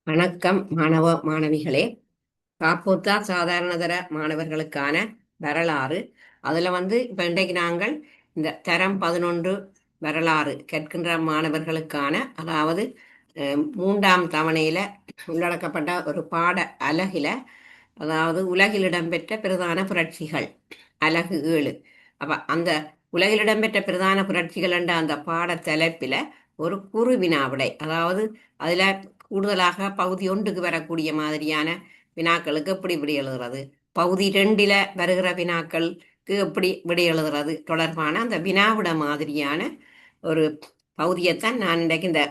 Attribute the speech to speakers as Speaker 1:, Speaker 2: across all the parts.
Speaker 1: வணக்கம் மாணவ மாணவிகளே. காப்போத்தா சாதாரணதர மாணவர்களுக்கான வரலாறு. அதில் இப்போ இன்றைக்கு நாங்கள் இந்த தரம் 11 வரலாறு கற்கின்ற மாணவர்களுக்கான, அதாவது மூன்றாம் தவணையில் உள்ளடக்கப்பட்ட ஒரு பாட அலகில், அதாவது உலகில் இடம்பெற்ற பிரதான புரட்சிகள் அலகு 7. அப்போ அந்த உலகில் இடம்பெற்ற பிரதான புரட்சிகள் என்ற அந்த பாட தலைப்பில் ஒரு குறு வினாவிடை, அதாவது அதில் கூடுதலாக பகுதி ஒன்றுக்கு வரக்கூடிய மாதிரியான வினாக்களுக்கு எப்படி விடை எழுதுறது, பகுதி 2ல் வருகிற வினாக்களுக்கு எப்படி விடை எழுதுறது தொடர்பான அந்த வினாவிட மாதிரியான ஒரு பகுதியைத்தான் நான் இன்றைக்கு இந்த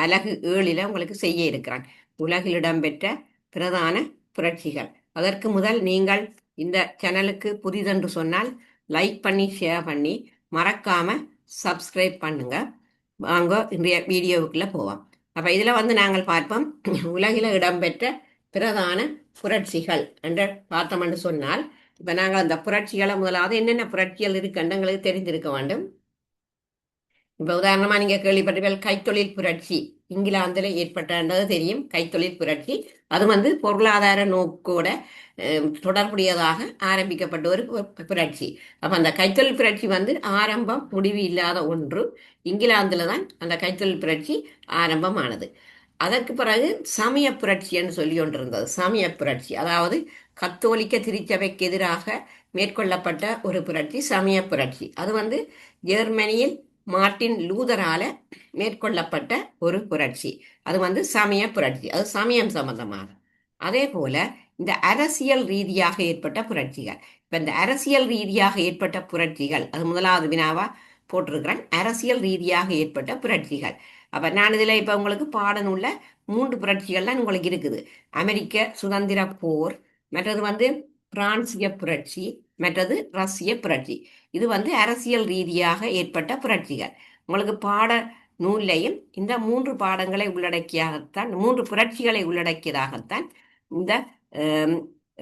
Speaker 1: அலகு 7ல் உங்களுக்கு செய்ய இருக்கிறேன். உலகில் இடம்பெற்ற பிரதான புரட்சிகள். அதற்கு முதல் நீங்கள் இந்த சேனலுக்கு புதிதென்று சொன்னால் லைக் பண்ணி ஷேர் பண்ணி மறக்காம சப்ஸ்கிரைப் பண்ணுங்க. வாங்க இன்றைய வீடியோவுக்குள்ள போவோம். அப்ப இதுல நாங்கள் பார்ப்போம், உலகில இடம்பெற்ற பிரதான புரட்சிகள் என்று பார்த்தோம் என்று சொன்னால், இப்ப நாங்கள் அந்த புரட்சிகளை முதலாவது என்னென்ன புரட்சிகள் இருக்குன்னு எங்களுக்கு தெரிந்திருக்க வேண்டும். இப்போ உதாரணமா நீங்க கேள்விப்பட்டீர்கள் கைத்தொழில் புரட்சி இங்கிலாந்துல ஏற்பட்டது தெரியும். கைத்தொழில் புரட்சி அது பொருளாதார நோக்கோட தொடர்புடையதாக ஆரம்பிக்கப்பட்ட ஒரு புரட்சி. அப்ப அந்த கைத்தொழில் புரட்சி ஆரம்பம் முடிவு இல்லாத ஒன்று. இங்கிலாந்துல தான் அந்த கைத்தொழில் புரட்சி ஆரம்பமானது. அதற்கு பிறகு சமய புரட்சின்னு சொல்லி கொண்டிருந்தது. சமய புரட்சி அதாவது கத்தோலிக்க திருச்சபைக்கு எதிராக மேற்கொள்ளப்பட்ட ஒரு புரட்சி சமய புரட்சி. அது ஜெர்மனியில் மார்ட்டின் லூதரால மேற்கொள்ளப்பட்ட ஒரு புரட்சி. அது சமய புரட்சி, அது சமயம் சம்பந்தமாக. அதே போல இந்த அரசியல் ரீதியாக ஏற்பட்ட புரட்சிகள். இப்ப இந்த அரசியல் ரீதியாக ஏற்பட்ட புரட்சிகள் அது முதலாவது வினாவா போட்டிருக்கிறேன். அரசியல் ரீதியாக ஏற்பட்ட புரட்சிகள். அப்ப நான் இதுல இப்ப உங்களுக்கு பாடனுள்ள 3 புரட்சிகள்லாம் உங்களுக்கு இருக்குது. அமெரிக்க சுதந்திர போர், மற்றது பிரான்சிய புரட்சி, மற்றது ரஷ்ய புரட்சி. இது அரசியல் ரீதியாக ஏற்பட்ட புரட்சிகள். உங்களுக்கு பாட நூல்லையும் இந்த 3 பாடங்களை உள்ளடக்கியாகத்தான், 3 புரட்சிகளை உள்ளடக்கியதாகத்தான் இந்த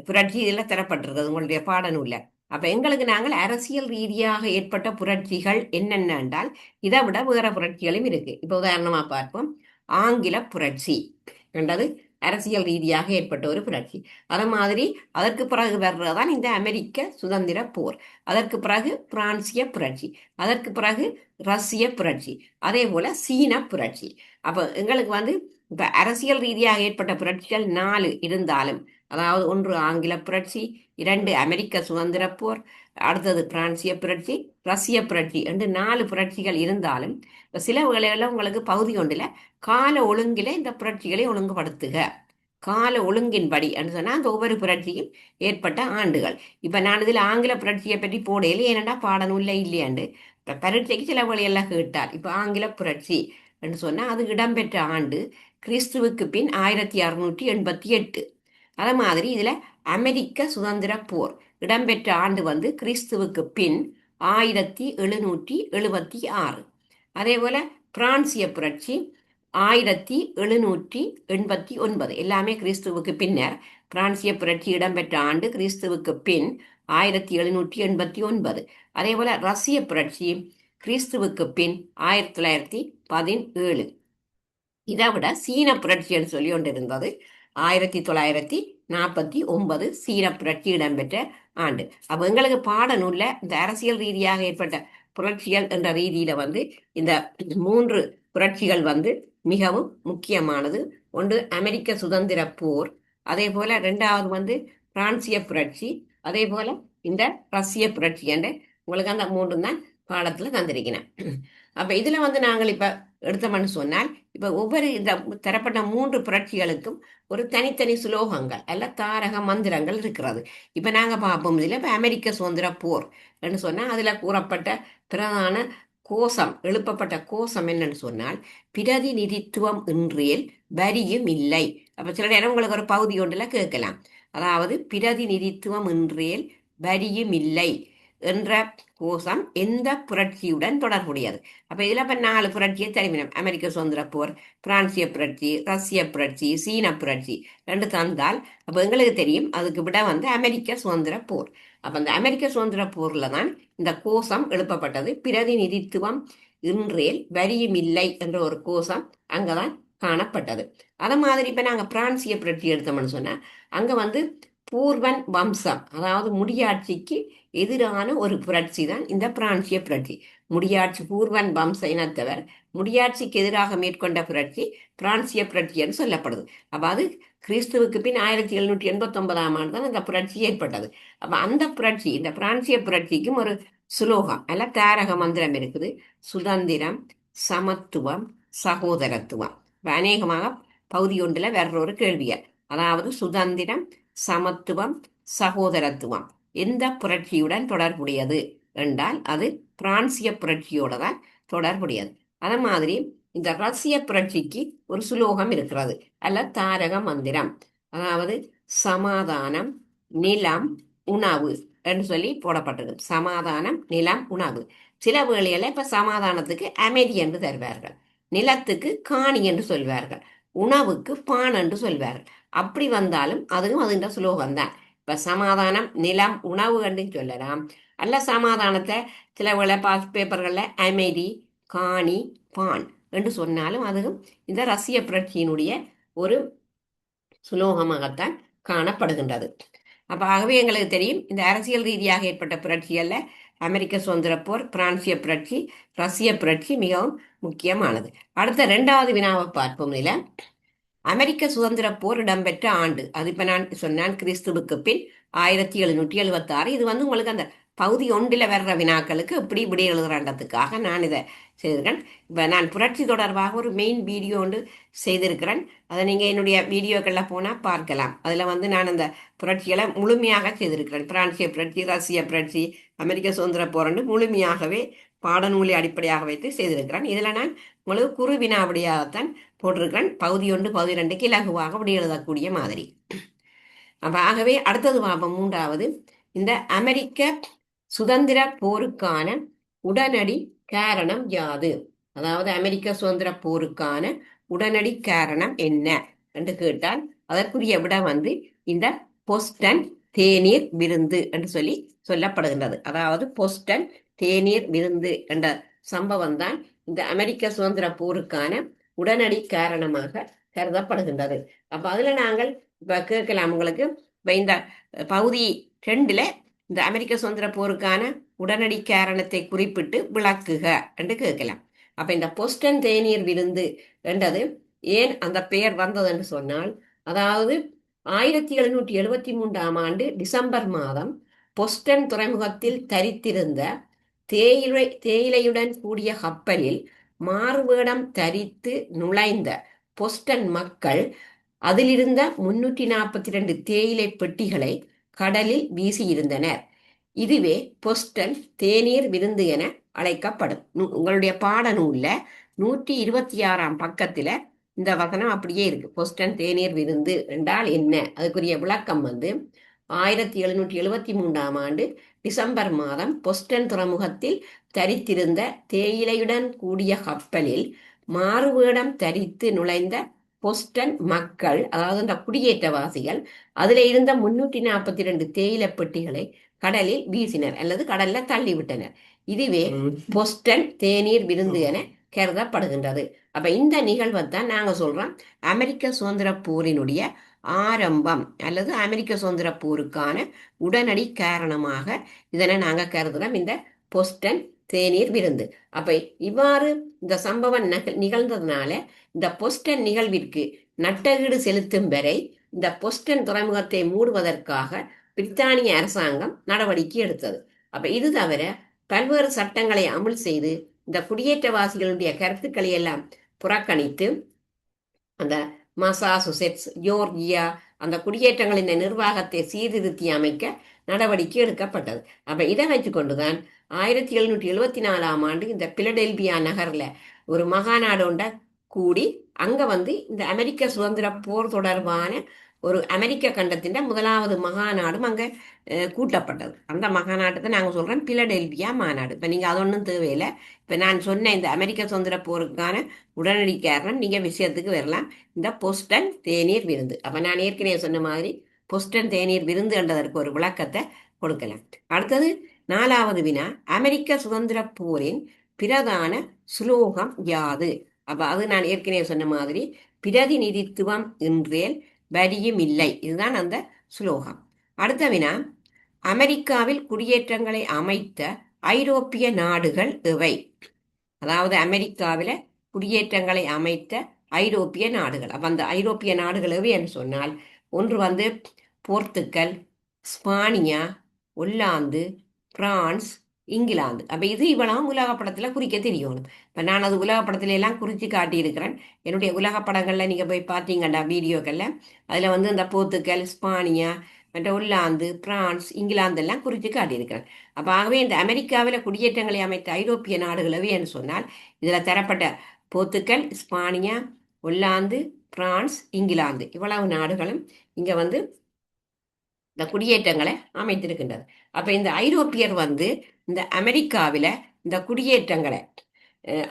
Speaker 1: புரட்சி இதில் தரப்பட்டிருக்கிறது உங்களுடைய பாடநூல்ல. அப்ப எங்களுக்கு நாங்கள் அரசியல் ரீதியாக ஏற்பட்ட புரட்சிகள் என்னென்ன என்றால் இதை விட வேற புரட்சிகளும் இருக்கு. இப்ப உதாரணமா பார்ப்போம். ஆங்கில புரட்சி என்றது அரசியல் ரீதியாக ஏற்பட்ட ஒரு புரட்சி. அது மாதிரி அதற்கு பிறகு வர்றதுதான் இந்த அமெரிக்க சுதந்திர போர். அதற்கு பிறகு பிரான்சிய புரட்சி, அதற்கு பிறகு ரஷ்ய புரட்சி, அதே போல சீன புரட்சி. அப்ப எங்களுக்கு இப்ப அரசியல் ரீதியாக ஏற்பட்ட புரட்சிகள் 4 இருந்தாலும், அதாவது 1 ஆங்கில புரட்சி, 2 அமெரிக்க சுதந்திர போர், அடுத்தது பிரான்சிய புரட்சி, ரஷ்ய புரட்சி என்று 4 புரட்சிகள் இருந்தாலும் சில வேளைகளில் உங்களுக்கு பகுதி ஒன்றில் கால ஒழுங்கில இந்த புரட்சிகளை ஒழுங்குபடுத்துக, கால ஒழுங்கின்படி என்று சொன்னா அந்த ஒவ்வொரு புரட்சியும் ஏற்பட்ட ஆண்டுகள். இப்ப நான் இதில் ஆங்கில புரட்சியை பற்றி போடையில ஏனண்டா பாடநூல்ல இல்லையாண்டு இப்ப பரீட்சைக்கு சில வழியெல்லாம் கேட்டால், இப்ப ஆங்கில புரட்சி என்று சொன்னா அது இடம்பெற்ற ஆண்டு கிறிஸ்துவுக்கு பின் 1688. அதே மாதிரி இதுல அமெரிக்க சுதந்திர போர் இடம்பெற்ற ஆண்டு கிறிஸ்துவுக்கு பின் 1776. அதே போல பிரான்சிய புரட்சி 1789. எல்லாமே கிறிஸ்துவுக்கு பின்னர். பிரான்சிய புரட்சி இடம்பெற்ற ஆண்டு கிறிஸ்துவுக்கு பின் 1789. அதே போல ரஷ்ய புரட்சி கிறிஸ்துவுக்கு பின் 1917. இதை விட சீன புரட்சின்னு சொல்லி ஒன்று இருந்தது. 1949 சீன புரட்சி இடம்பெற்ற ஆண்டு. அப்ப எங்களுக்கு பாடநூல்ல இந்த அரசியல் ரீதியாக ஏற்பட்ட புரட்சிகள் என்ற ரீதியில இந்த 3 புரட்சிகள் மிகவும் முக்கியமானது. ஒன்று அமெரிக்க சுதந்திர போர், அதே போல 2வது பிரான்சிய புரட்சி, அதே போல இந்த ரஷ்ய புரட்சி என்று உங்களுக்கு அந்த 3 தான் பாடத்துல தந்திருக்கிறேன். அப்ப இதுல நாங்கள் இப்ப எடுத்தோம்னு சொன்னால், இப்ப ஒவ்வொரு இந்த தரப்பட்ட 3 புரட்சிகளுக்கும் ஒரு தனித்தனி சுலோகங்கள் அல்ல தாரக மந்திரங்கள் இருக்கிறது. இப்ப நாங்க பார்ப்போம். இதுல இப்ப அமெரிக்க சுதந்திர போர் என்று சொன்னா அதுல கூறப்பட்ட பிரதான கோஷம், எழுப்பப்பட்ட கோஷம் என்னன்னு சொன்னால், பிரதிநிதித்துவம் இன்றேல் வரியும் இல்லை. அப்ப சில நேரம் உங்களுக்கு ஒரு பகுதி ஒன்றுல கேட்கலாம், அதாவது பிரதிநிதித்துவம் இன்றேல் வரியும் இல்லை என்ற கோஷம் எந்த புரட்சியுடன் தொடர்புடையது. அப்ப இதுல இப்ப 4 புரட்சியை தெரிவினம். அமெரிக்க சுதந்திர போர், பிரான்சிய புரட்சி, ரஷ்ய புரட்சி, சீன புரட்சி ரெண்டு தந்தால் அப்ப எங்களுக்கு தெரியும் அதுக்கு விட அமெரிக்க சுதந்திர போர். அப்ப அந்த அமெரிக்க சுதந்திர போர்ல தான் இந்த கோஷம் எழுப்பப்பட்டது. பிரதிநிதித்துவம் இன்றேல் வரியும் இல்லை என்ற ஒரு கோஷம் அங்கதான் காணப்பட்டது. அதை மாதிரி இப்ப நாங்க பிரான்சிய புரட்சி எடுத்தோம்னு சொன்னா அங்க வந்து பூர்வன் வம்சம், அதாவது முடியாட்சிக்கு எதிரான ஒரு புரட்சி தான் இந்த பிரான்சிய புரட்சி. முடியாட்சி பூர்வன் வம்ச இனத்தவர் முடியாட்சிக்கு எதிராக மேற்கொண்ட புரட்சி பிரான்சிய புரட்சி என்று சொல்லப்படுது. அப்ப அது கிறிஸ்துவுக்கு பின் 1789ஆம் ஆண்டு தான் இந்த புரட்சி ஏற்பட்டது. அப்ப அந்த புரட்சி, இந்த பிரான்சிய புரட்சிக்கும் ஒரு சுலோகம் அல்ல தாரக மந்திரம் இருக்குது. சுதந்திரம், சமத்துவம், சகோதரத்துவம். அநேகமாக பகுதி ஒன்றில் வேற ஒரு கேள்வியல், அதாவது சுதந்திரம், சமத்துவம், சகோதரத்துவம் எந்த புரட்சியுடன் தொடர்புடையது என்றால் அது பிரான்சிய புரட்சியோட தான் தொடர்புடையது. அதே மாதிரி இந்த ரஷ்ய புரட்சிக்கு ஒரு சுலோகம் இருக்கிறது அல்ல தாரக மந்திரம், அதாவது சமாதானம், நிலம், உணவு என்று சொல்லி போடப்பட்டிருக்கு. சமாதானம், நிலம், உணவு. சில வேளையில இப்ப சமாதானத்துக்கு அமைதி என்று தருவார்கள், நிலத்துக்கு காணி என்று சொல்வார்கள், உணவுக்கு பான் என்று சொல்வார்கள். அப்படி வந்தாலும் அதுவும் அதுன்ற சுலோகம் தான். இப்ப சமாதானம், நிலம், உணவு என்று சொல்லலாம். அல்ல சமாதானத்தை சில வேளை பேப்பர்கள்ல அமைதி, காணி, பான் என்று சொன்னாலும் அதுவும் இந்த ரஷ்ய புரட்சியினுடைய ஒரு சுலோகமாகத்தான் காணப்படுகின்றது. அப்ப ஆகவே எங்களுக்கு தெரியும் இந்த அரசியல் ரீதியாக ஏற்பட்ட புரட்சிகள்ல அமெரிக்க சுதந்திர போர், பிரான்சிய புரட்சி, ரஷ்ய புரட்சி மிகவும் முக்கியமானது. அடுத்த இரண்டாவது வினாவை பார்ப்போம். இதில் அமெரிக்க சுதந்திர போர் இடம்பெற்ற ஆண்டு, அது இப்ப நான் சொன்னான் கிறிஸ்துவுக்கு பின் 1776. இது வந்து உங்களுக்கு அந்த பகுதி ஒன்றில் வர்ற வினாக்களுக்கு இப்படி இப்படி எழுதுறதுக்காக நான் இதை செய்திருக்கேன். இப்போ நான் புரட்சி தொடர்பாக ஒரு மெயின் வீடியோ ஒன்று செய்திருக்கிறேன். அதை நீங்கள் என்னுடைய வீடியோக்களில் போனால் பார்க்கலாம். அதில் வந்து நான் அந்த புரட்சிகளை முழுமையாக செய்திருக்கிறேன். பிரான்சிய புரட்சி, ரஷ்ய புரட்சி, அமெரிக்க சுதந்திர போர் முழுமையாகவே பாடநூலை அடிப்படையாக வைத்து செய்திருக்கிறேன். இதில் நான் உங்களுக்கு குறு வினாவடியாகத்தான் போட்டிருக்கிறேன். பகுதி ஒன்று பகுதி ரெண்டுக்கு இலகுவாக அப்படி எழுதக்கூடிய மாதிரி. அப்ப ஆகவே அடுத்தது பார்ப்போம். மூன்றாவது, இந்த அமெரிக்க சுதந்திர போருக்கான உடனடி காரணம் யாது? அதாவது அமெரிக்க சுதந்திர போருக்கான உடனடி காரணம் என்ன என்று கேட்டால் அதற்குரிய விட வந்து இந்த பொஸ்டன் தேநீர் விருந்து என்று சொல்லி சொல்லப்படுகின்றது. அதாவது பொஸ்டன் தேநீர் விருந்து என்ற சம்பவம் தான் இந்த அமெரிக்க சுதந்திர போருக்கான உடனடி காரணமாக கருதப்படுகின்றது. அப்ப அதுல நாங்கள் இப்ப கேட்கலாம் உங்களுக்கு, இப்ப இந்த பகுதி 2ல இந்த அமெரிக்க சுதந்திர போருக்கான உடனடி காரணத்தை குறிப்பிட்டு விளக்குக என்று கேட்கலாம். அப்ப இந்த பொஸ்டன் தேநீர் விருந்து என்றது ஏன் அந்த பெயர் வந்தது என்று சொன்னால், அதாவது 1773ஆம் ஆண்டு டிசம்பர் மாதம் பொஸ்டன் துறைமுகத்தில் தரித்திருந்த தேயிலையுடன் கூடிய கப்பலில் மாறுவேடம் தரித்து நுழைந்த பொஸ்டன் மக்கள் அதிலிருந்த 342 தேயிலை பெட்டிகளை கடலில் வீசியிருந்தனர். இதுவே பொஸ்டன் தேநீர் விருந்து என அழைக்கப்படும். உங்களுடைய பாடநூல்ல 126ஆம் பக்கத்துல இந்த வசனம் அப்படியே இருக்கு. பொஸ்டன் தேநீர் விருந்து என்றால் என்ன, அதுக்குரிய விளக்கம் வந்து 1773ஆம் ஆண்டு டிசம்பர் மாதம் பொஸ்டன் துறைமுகத்தில் தரித்திருந்த தேயிலையுடன் கூடிய கப்பலில் மாறுவேடம் தரித்து நுழைந்த பொஸ்டன் மக்கள், அதாவது அந்த குடியேற்றவாசிகள், அதுல இருந்த 342 தேயிலை பெட்டிகளை கடலில் வீசினர் அல்லது கடல்ல தள்ளிவிட்டனர். இதுவே பொஸ்டன் தேநீர் விருந்து என கருதப்படுகின்றது. அப்ப இந்த நிகழ்வைத்தான் நாங்க சொல்றோம் அமெரிக்க சுதந்திர போரினுடைய ஆரம்பம் அல்லது அமெரிக்க சுதந்திர போருக்கான உடனடி காரணமாக இதனை நாங்க கருதுறோம் இந்த பொஸ்டன் தேநீர் விருந்து. அப்ப இவ்வாறு இந்த சம்பவம் நிகழ்ந்ததுனால இந்த பொஸ்டன் நிகழ்விற்கு நட்டகீடு செலுத்தும் வரை இந்த பொஸ்டன் துறைமுகத்தை மூடுவதற்காக பிரித்தானிய அரசாங்கம் நடவடிக்கை எடுத்தது. அப்ப இது தவிர பல்வேறு சட்டங்களை அமல் செய்து இந்த குடியேற்றவாசிகளுடைய கருத்துக்களை எல்லாம் புறக்கணித்து அந்த மசாசுசெட்ஸ், ஜோர்ஜியா அந்த குடியேற்றங்களின் நிர்வாகத்தை சீர்திருத்தி அமைக்க நடவடிக்கை எடுக்கப்பட்டது. அப்ப இதை வச்சுக்கொண்டுதான் 1774ஆம் ஆண்டு இந்த பிலடெல்பியா நகர்ல ஒரு மகாநாடு ஒன்றை கூடி அங்க வந்து இந்த அமெரிக்க சுதந்திர போர் தொடர்பான ஒரு அமெரிக்க கண்டத்தின் முதலாவது மகாநாடும் அங்க கூட்டப்பட்டது. அந்த மகாநாட்டத்தை நாங்க சொல்றோம் பிலடெல்பியா மாநாடு. இப்ப நீங்க அது ஒன்றும் தேவையில்லை. இப்ப நான் சொன்ன இந்த அமெரிக்க சுதந்திர போருக்கான உடனடி காரணம் நீங்க விஷயத்துக்கு வரலாம், இந்த பொஸ்டன் தேநீர் விருந்து. அப்ப நான் ஏற்கனவே சொன்ன மாதிரி பொஸ்டன் தேநீர் விருந்து என்றதற்கு ஒரு விளக்கத்தை கொடுக்கலாம். அடுத்தது 4வது வினா, அமெரிக்க சுதந்திர போரின் பிரதான சுலோகம் யாது? அப்ப அது நான் ஏற்கனவே சொன்ன மாதிரி பிரதிநிதித்துவம் என்றேல் வரியும் இல்லை. இதுதான் அந்த சுலோகம். அடுத்த வினா, அமெரிக்காவில் குடியேற்றங்களை அமைத்த ஐரோப்பிய நாடுகள் எவை? அதாவது அமெரிக்காவில குடியேற்றங்களை அமைத்த ஐரோப்பிய நாடுகள். அப்ப அந்த ஐரோப்பிய நாடுகள் எவை என்று சொன்னால், ஒன்று வந்து போர்த்துக்கல், ஸ்பானியா, ஒல்லாந்து, பிரான்ஸ், இங்கிலாந்து. அப்ப இது இவ்வளவு உலக படத்துல குறிக்க தெரியணும். இப்ப நான் அது உலக படத்துல எல்லாம் குறிச்சு காட்டியிருக்கிறேன். என்னுடைய உலக படங்கள்ல நீங்க போய் பார்த்தீங்கடா வீடியோக்கள்ல, அதுல வந்து இந்த போர்த்துக்கல், ஸ்பானியா, மற்ற ஒல்லாந்து, பிரான்ஸ், இங்கிலாந்து எல்லாம் குறித்து காட்டியிருக்கிறேன். அப்ப ஆகவே இந்த அமெரிக்காவில் குடியேற்றங்களை அமைத்த ஐரோப்பிய நாடுகளவே என்று சொன்னால், இதுல தரப்பட்ட போர்த்துக்கல், ஸ்பானியா, ஒல்லாந்து, பிரான்ஸ், இங்கிலாந்து இவ்வளவு நாடுகளும் இங்க வந்து இந்த குடியேற்றங்களை அமைத்திருக்கின்றது. அப்ப இந்த ஐரோப்பியர் வந்து இந்த அமெரிக்காவில இந்த குடியேற்றங்களை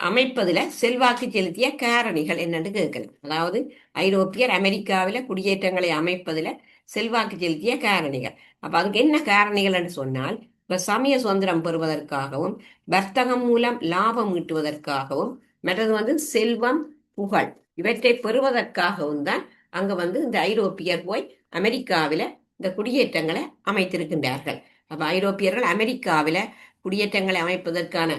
Speaker 1: அமைப்பதில் செல்வாக்கு செலுத்திய காரணிகள் என்னன்னு கேட்கலாம். அதாவது ஐரோப்பியர் அமெரிக்காவில குடியேற்றங்களை அமைப்பதில் செல்வாக்கு செலுத்திய காரணிகள். அப்ப அதுக்கு என்ன காரணிகள்னு சொன்னால், இப்ப சமய சுதந்திரம் பெறுவதற்காகவும் வர்த்தகம் மூலம் லாபம் ஈட்டுவதற்காகவும் மற்றது வந்து செல்வம் புகழ் இவற்றை பெறுவதற்காகவும் தான் அங்க வந்து இந்த ஐரோப்பியர் போய் அமெரிக்காவில இந்த குடியேற்றங்களை அமைத்திருக்கின்றார்கள். அப்ப ஐரோப்பியர்கள் அமெரிக்காவில குடியேற்றங்களை அமைப்பதற்கான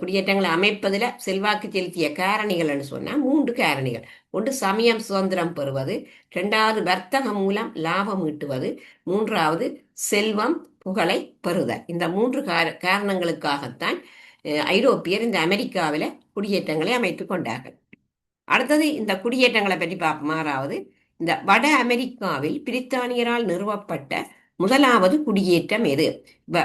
Speaker 1: குடியேற்றங்களை அமைப்பதில் செல்வாக்கு செலுத்திய காரணிகள்னு சொன்னா 3 காரணிகள். ஒன்று சமயம் சுதந்திரம் பெறுவது, 2வது வர்த்தகம் மூலம் லாபம் ஈட்டுவது, 3வது செல்வம் புகழை பெறுதல். இந்த 3 காரணங்களுக்காகத்தான் ஐரோப்பியர் இந்த அமெரிக்காவில குடியேற்றங்களை அமைத்துக் கொண்டார்கள். அடுத்தது இந்த குடியேற்றங்களை பற்றி பார்ப்போமாறாவது, இந்த வட அமெரிக்காவில் பிரித்தானியரால் நிறுவப்பட்ட முதலாவது குடியேற்றம் எது?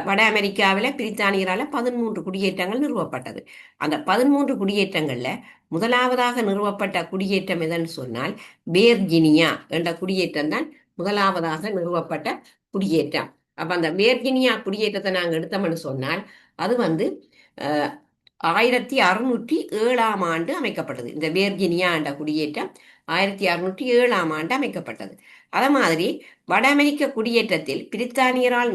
Speaker 1: வட அமெரிக்காவில் பிரித்தானியரால 13 குடியேற்றங்கள் நிறுவப்பட்டது. அந்த 13 குடியேற்றங்கள்ல முதலாவதாக நிறுவப்பட்ட குடியேற்றம் எதுன்னு சொன்னால் வேர்ஜினியா என்ற குடியேற்றம் தான் முதலாவதாக நிறுவப்பட்ட குடியேற்றம். அப்ப அந்த வேர்ஜினியா குடியேற்றத்தை நாங்கள் எடுத்தோம்னு சொன்னால் அது வந்து 1607ஆம் ஆண்டு அமைக்கப்பட்டது. இந்த வேர்ஜினியா என்ற குடியேற்றம் 1607ஆம் ஆண்டு அமைக்கப்பட்டது. அதே மாதிரி வட அமெரிக்க குடியேற்றத்தில் பிரித்தானியரால்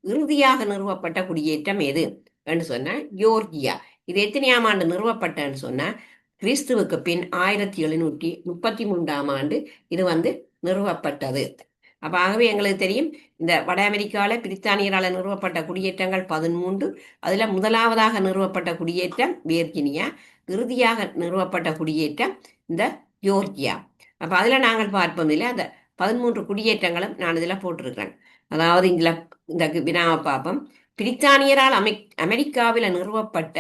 Speaker 1: இறுதியாக நிறுவப்பட்ட குடியேற்றம் எது என்று சொன்னா ஜோர்ஜியா. இது எத்தனையாம் ஆண்டு நிறுவப்பட்டன்னு சொன்னா கிறிஸ்துவுக்கு பின் 1733ஆம் ஆண்டு இது வந்து நிறுவப்பட்டது. அப்ப ஆகவே எங்களுக்கு தெரியும் இந்த வட அமெரிக்காவில் பிரித்தானியரால் நிறுவப்பட்ட குடியேற்றங்கள் 13. அதுல முதலாவதாக நிறுவப்பட்ட குடியேற்றம் வேர்ஜினியா, இறுதியாக நிறுவப்பட்ட குடியேற்றம் இந்த ஜோர்ஜியா. அப்ப அதுல நாங்கள் பார்ப்போம் இல்லை, அந்த 13 குடியேற்றங்களும் நான் இதுல போட்டிருக்கிறேன். அதாவது இந்த வினாவை பார்ப்போம். பிரித்தானியரால் அமெரிக்காவில் நிறுவப்பட்ட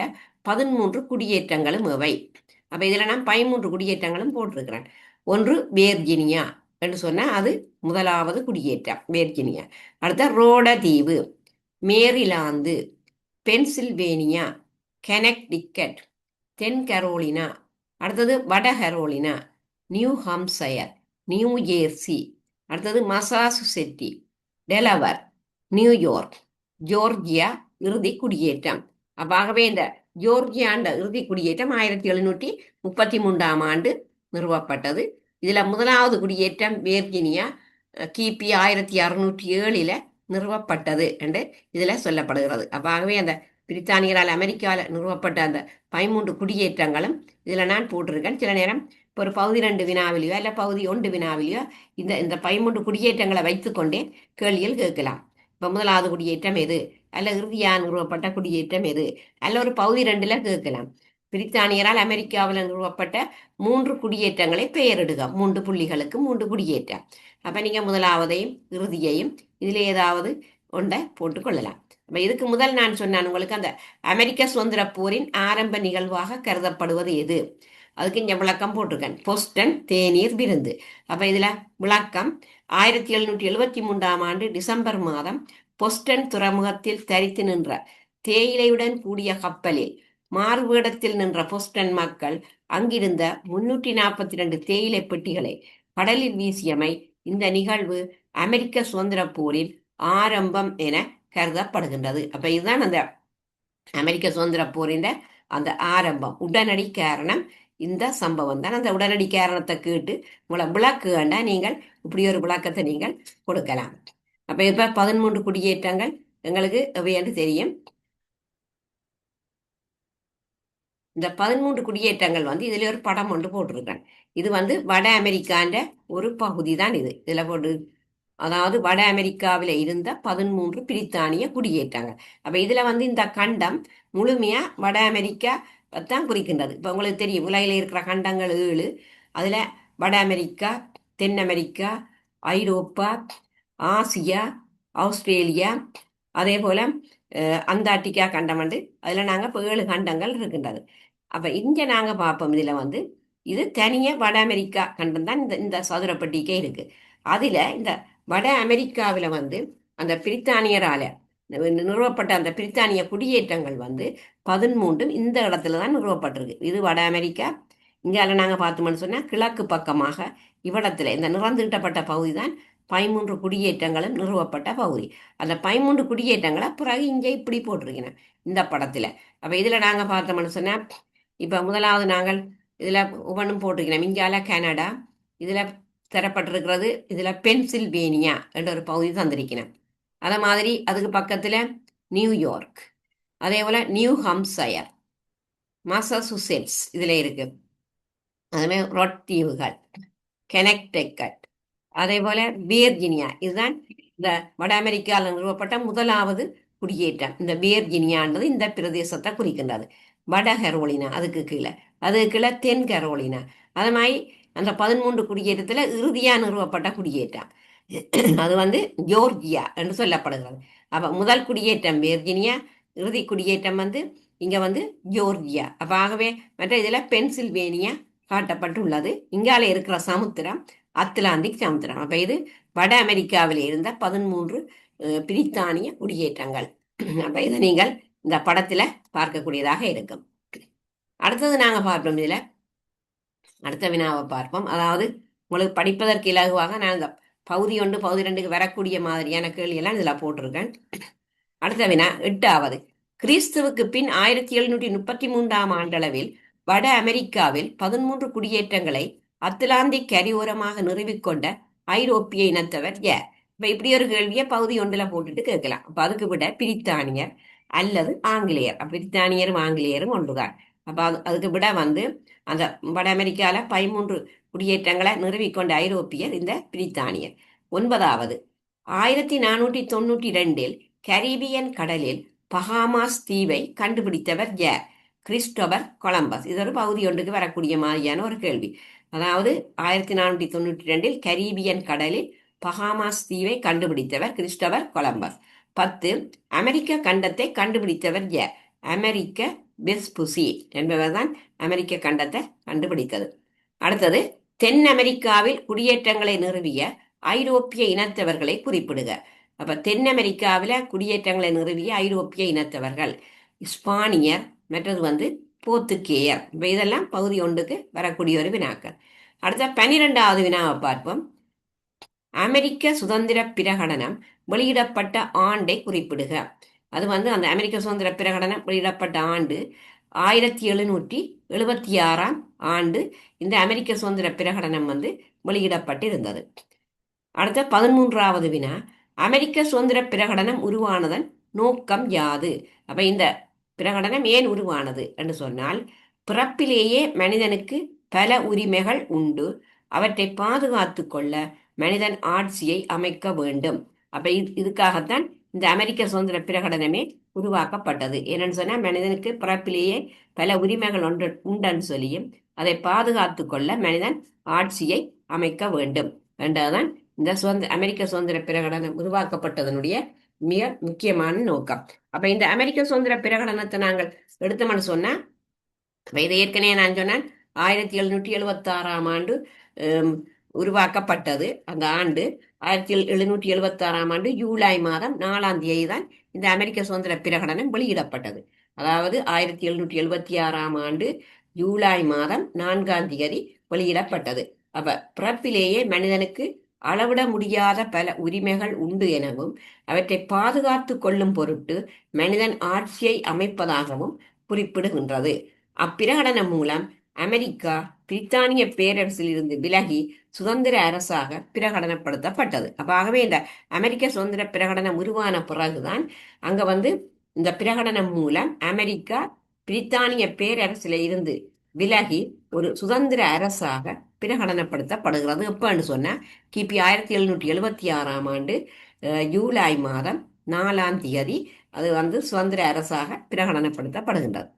Speaker 1: 13 குடியேற்றங்களும் எவை? அப்ப இதுல நான் 13 குடியேற்றங்களும் போட்டிருக்கிறேன். ஒன்று வேர்ஜினியா என்று சொன்னா அது முதலாவது குடியேற்றம் வேர்ஜினியா. அடுத்த ரோட தீவு, மேரிலாந்து, பென்சில்வேனியா, கெனக்டிக்கட், தென் கரோலினா, அடுத்தது வட Carolina, New Hampshire, New Jersey, அடுத்தது மசாசுசெட்டி, டெலவர், நியூயார்க், ஜோர்ஜியா இறுதி குடியேற்றம். ஆகவே இந்த ஜோர்ஜியாண்ட இறுதி குடியேற்றம் 1733ஆம் ஆண்டு நிறுவப்பட்டது. இதுல முதலாவது குடியேற்றம் வேர்ஜினியா கிபி 1607 நிறுவப்பட்டது என்று இதுல சொல்லப்படுகிறது. ஆகவே அந்த பிரித்தானியரால் அமெரிக்காவில் நிறுவப்பட்ட அந்த 13 குடியேற்றங்களும் இதுல நான் போட்டிருக்கேன். சில நேரம் இப்போ ஒரு பகுதி 2 வினாவிலையோ அல்ல பகுதி 1 வினாவிலையோ இந்த இந்த 13 குடியேற்றங்களை வைத்துக்கொண்டே கேள்விகள் கேட்கலாம். இப்ப முதலாவது குடியேற்றம் எது, அல்ல இறுதியாக நிறுவப்பட்ட குடியேற்றம் எது, அல்ல ஒரு பகுதி 2ல கேட்கலாம். பிரித்தானியரால் அமெரிக்காவில் நிறுவப்பட்ட 3 குடியேற்றங்களை பெயரிடுக. 3 புள்ளிகளுக்கு 3 குடியேற்றம். அப்ப நீங்க முதலாவதையும் இறுதியையும் இதுல ஏதாவது ஒன்றை போட்டுக் கொள்ளலாம். அப்ப இதுக்கு முதல் நான் சொன்னேன் உங்களுக்கு அந்த அமெரிக்க சுதந்திர போரின் ஆரம்ப நிகழ்வாக கருதப்படுவது எது, அதுக்கு இங்க விளக்கம் போட்டிருக்கேன். பொஸ்டன் தேநீர் விருந்து. அப்ப இதுல விளக்கம் 1773ஆம் ஆண்டு டிசம்பர் மாதம் பொஸ்டன் துறைமுகத்தில் தரித்து நின்ற தேயிலையுடன் கூடிய கப்பலில் மாறுவேடத்தில் நின்ற பொஸ்டன் மக்கள் அங்கிருந்த 342 தேயிலை பெட்டிகளை கடலில் வீசியமை இந்த நிகழ்வு அமெரிக்க சுதந்திர போரின் ஆரம்பம் என கருதப்படுகின்றது. அப்ப இதுதான் அந்த அமெரிக்க சுதந்திர போரின் அந்த ஆரம்பம். உடனடி காரணம் இந்த சம்பவம் தான். அந்த உடனடி காரணத்தை கேட்டு உங்களை விளக்கு வேண்டா நீங்கள் இப்படி ஒரு விளக்கத்தை நீங்கள் கொடுக்கலாம். அப்ப இப்ப 13 குடியேற்றங்கள் எங்களுக்கு எவை என்று தெரியும். இந்த 13 குடியேற்றங்கள் வந்து இதுல ஒரு படம் ஒன்று போட்டிருக்கேன். இது வந்து வட அமெரிக்கான்ற ஒரு பகுதி தான் இது. இதுல போட்டு அதாவது வட அமெரிக்காவில் இருந்த 13 பிரித்தானிய குடியேற்றங்கள். அப்ப இதுல வந்து இந்த கண்டம் முழுமையா வட அமெரிக்கா தான் குறிக்கின்றது. இப்ப உங்களுக்கு தெரியும் உலகில் இருக்கிற கண்டங்கள் 7. அதுல வட அமெரிக்கா, தென் அமெரிக்கா, ஐரோப்பா, ஆசியா, ஆஸ்திரேலியா, அதே போல அந்தார்டிகா கண்டம் வந்து அதுல நாங்க இப்போ 7 கண்டங்கள் இருக்கின்றது. அப்ப இங்க நாங்க பார்ப்போம் இதுல வந்து இது தனிய வட அமெரிக்கா கண்டம் தான் இந்த இந்த சதுரப்பட்டிக்கே இருக்கு. அதுல இந்த வட அமெரிக்காவில் வந்து அந்த பிரித்தானியரால நிறுவப்பட்ட அந்த பிரித்தானிய குடியேற்றங்கள் வந்து 13 இந்த இடத்துல தான் நிறுவப்பட்டிருக்கு. இது வட அமெரிக்கா. இங்கால நாங்க பார்த்தோம்னு சொன்னா கிழக்கு பக்கமாக இவ்விடத்துல இந்த நிறந்தீட்டப்பட்ட பகுதி தான் 13 குடியேற்றங்களும் நிறுவப்பட்ட பகுதி. அந்த 13 குடியேற்றங்களை பிறகு இங்கே இப்படி போட்டிருக்கிறேன் இந்த படத்துல. அப்ப இதுல நாங்க பார்த்தோம்னு சொன்னா இப்ப முதலாவது நாங்கள் இதுல ஒவ்வொன்றும் போட்டிருக்கிறோம். இங்கால கனடா, இதுல தரப்பட்டிருக்கிறது, இதுல பென்சில்வேனியா என்ற ஒரு பகுதி தந்திருக்கிறேன். அதே மாதிரி அதுக்கு பக்கத்துல நியூயார்க், அதே போல நியூ ஹம்சயர், மாசசூசெட்ஸ் இதுல இருக்கு. அதுமாதிரி ரொட் தீவுகள், கெனக்டெக்கட், அதே போல வியர்ஜினியா. இதுதான் இந்த வட அமெரிக்காவில் நிறுவப்பட்ட முதலாவது குடியேற்றம். இந்த வியர்ஜினியான்றது இந்த பிரதேசத்தை குறிக்கின்றது. வட கரோலினா அதுக்கு கீழே, அதுக்கு கீழே தென் கரோலினா. அது மாதிரி அந்த 13 குடியேற்றத்துல இறுதியா நிறுவப்பட்ட குடியேற்றம் அது வந்து ஜோர்ஜியா என்று சொல்லப்படுகிறது. அப்ப முதல் குடியேற்றம் வியர்ஜினியா, இறுதி குடியேற்றம் வந்து இங்க வந்து ஜோர்ஜியா. அப்ப ஆகவே மற்ற இதுல பென்சில்வேனியா காட்டப்பட்டுள்ளது. இங்கால இருக்கிற சமுத்திரம் அத்லாந்திக் சமுத்திரம். அப்ப இது வட அமெரிக்காவில் இருந்த 13 பிரித்தானிய குடியேற்றங்கள். அப்ப இதை நீங்கள் இந்த படத்துல பார்க்கக்கூடியதாக இருக்கும். அடுத்தது நாங்க பார்ப்போம் இதுல அடுத்த வினாவை பார்ப்போம். அதாவது உங்களுக்கு படிப்பதற்கு இலகுவாக நான் இந்த பகுதி 1 பகுதி 2க்கு வரக்கூடிய மாதிரியான கேள்வியெல்லாம் இதுல போட்டிருக்கேன். அடுத்த வினா 8வது. கிறிஸ்துவுக்கு பின் 1733ஆம் ஆண்டளவில் வட அமெரிக்காவில் 13 குடியேற்றங்களை அத்லாந்திக் கரையோரமாக நிறுவிக்கொண்ட ஐரோப்பிய இனத்தவர் யார்? இப்ப இப்படி ஒரு கேள்வியை பகுதி 1ல போட்டுட்டு கேட்கலாம். அப்ப அதுக்கு விட பிரித்தானியர் அல்லது ஆங்கிலேயர். பிரித்தானியரும் ஆங்கிலேயரும் ஒன்றுதான். அப்ப அதுக்கு விட வந்து அந்த வட அமெரிக்கால 13 குடியேற்றங்களை நிறுவிக்கொண்ட ஐரோப்பியர் இந்த பிரித்தானியர். 9வது. 1492 கரீபியன் கடலில் பஹாமாஸ் தீவை கண்டுபிடித்தவர் யார்? Christopher Columbus. இது ஒரு பகுதி 1க்கு வரக்கூடிய மாதிரியான ஒரு கேள்வி. அதாவது 1492 கரீபியன் கடலில் பஹாமாஸ் தீவை கண்டுபிடித்தவர் கிறிஸ்டோபர் கொலம்பஸ். 10 அமெரிக்க கண்டத்தை கண்டுபிடித்தவர் யார்? அமெரிக்க வெஸ்புசி என்பவர் தான் அமெரிக்க கண்டத்தை கண்டுபிடித்தது. அடுத்தது தென் அமெரிக்காவில் குடியேற்றங்களை நிறுவிய ஐரோப்பிய இனத்தவர்களை குறிப்பிடுக. அப்ப தென் அமெரிக்காவில குடியேற்றங்களை நிறுவிய ஐரோப்பிய இனத்தவர்கள் ஸ்பானியர், மற்றது வந்து போர்த்துகேயர். இப்ப இதெல்லாம் பகுதி 1க்கு வரக்கூடிய ஒரு வினாக்கள். அடுத்த 12வது வினாவை பார்ப்போம். அமெரிக்க சுதந்திர பிரகடனம் வெளியிடப்பட்ட ஆண்டை குறிப்பிடுக. அது வந்து அந்த அமெரிக்க சுதந்திர பிரகடனம் வெளியிடப்பட்ட ஆண்டு 1776ஆம் ஆண்டு இந்த அமெரிக்க சுதந்திர பிரகடனம் வந்து வெளியிடப்பட்டிருந்தது. அடுத்த 13வது வினா. அமெரிக்க சுதந்திர பிரகடனம் உருவானதன் நோக்கம் யாது? அப்ப இந்த பிரகடனம் ஏன் உருவானது என்று சொன்னால், பிறப்பிலேயே மனிதனுக்கு பல உரிமைகள் உண்டு, அவற்றை பாதுகாத்து கொள்ள மனிதன் ஆட்சியை அமைக்க வேண்டும். அப்ப இதுக்காகத்தான் இந்த அமெரிக்க சுதந்திர பிரகடனமே உருவாக்கப்பட்டது. என்னன்னு சொன்னா மனிதனுக்கு பிறப்பிலேயே பல உரிமைகள் உண்டுன்னு சொல்லியும் அதை பாதுகாத்து கொள்ள மனிதன் ஆட்சியை அமைக்க வேண்டும் என்றதுதான் இந்த அமெரிக்க சுதந்திர பிரகடனம் உருவாக்கப்பட்டதனுடைய மிக முக்கியமான நோக்கம். அப்ப இந்த அமெரிக்க சுதந்திர பிரகடனத்தை நாங்கள் எடுத்தோம்னு சொன்னா இதை ஏற்கனவே நான் சொன்னேன் 1776ஆம் ஆண்டு உருவாக்கப்பட்டது. அந்த ஆண்டு 1776ஆம் ஆண்டு ஜூலை மாதம் 4ஆம் தேதி தான் இந்த அமெரிக்க சுதந்திர பிரகடனம் வெளியிடப்பட்டது. அதாவது 1776ஆம் ஆண்டு ஜூலை மாதம் 4ஆம் தேதி வெளியிடப்பட்டது. அப்ப பிறப்பிலேயே மனிதனுக்கு அளவிட முடியாத பல உரிமைகள் உண்டு எனவும் அவற்றை பாதுகாத்து கொள்ளும் பொருட்டு மனிதன் ஆட்சியை அமைப்பதாகவும் குறிப்பிடுகின்றது. அப்பிரகடனம் மூலம் அமெரிக்கா பிரித்தானிய பேரரசில் இருந்து விலகி சுதந்திர அரசாக பிரகடனப்படுத்தப்பட்டது. அப்ப ஆகவே இந்த அமெரிக்க சுதந்திர பிரகடனம் உருவான பிறகுதான் அங்க வந்து இந்த பிரகடனம் மூலம் அமெரிக்கா பிரித்தானிய பேரரசில் இருந்து விலகி ஒரு சுதந்திர அரசாக பிரகடனப்படுத்தப்படுகிறது. எப்பன்னு சொன்னா கிபி 1776 ஜூலை மாதம் 4 அது சுதந்திர அரசாக பிரகடனப்படுத்தப்படுகின்றது.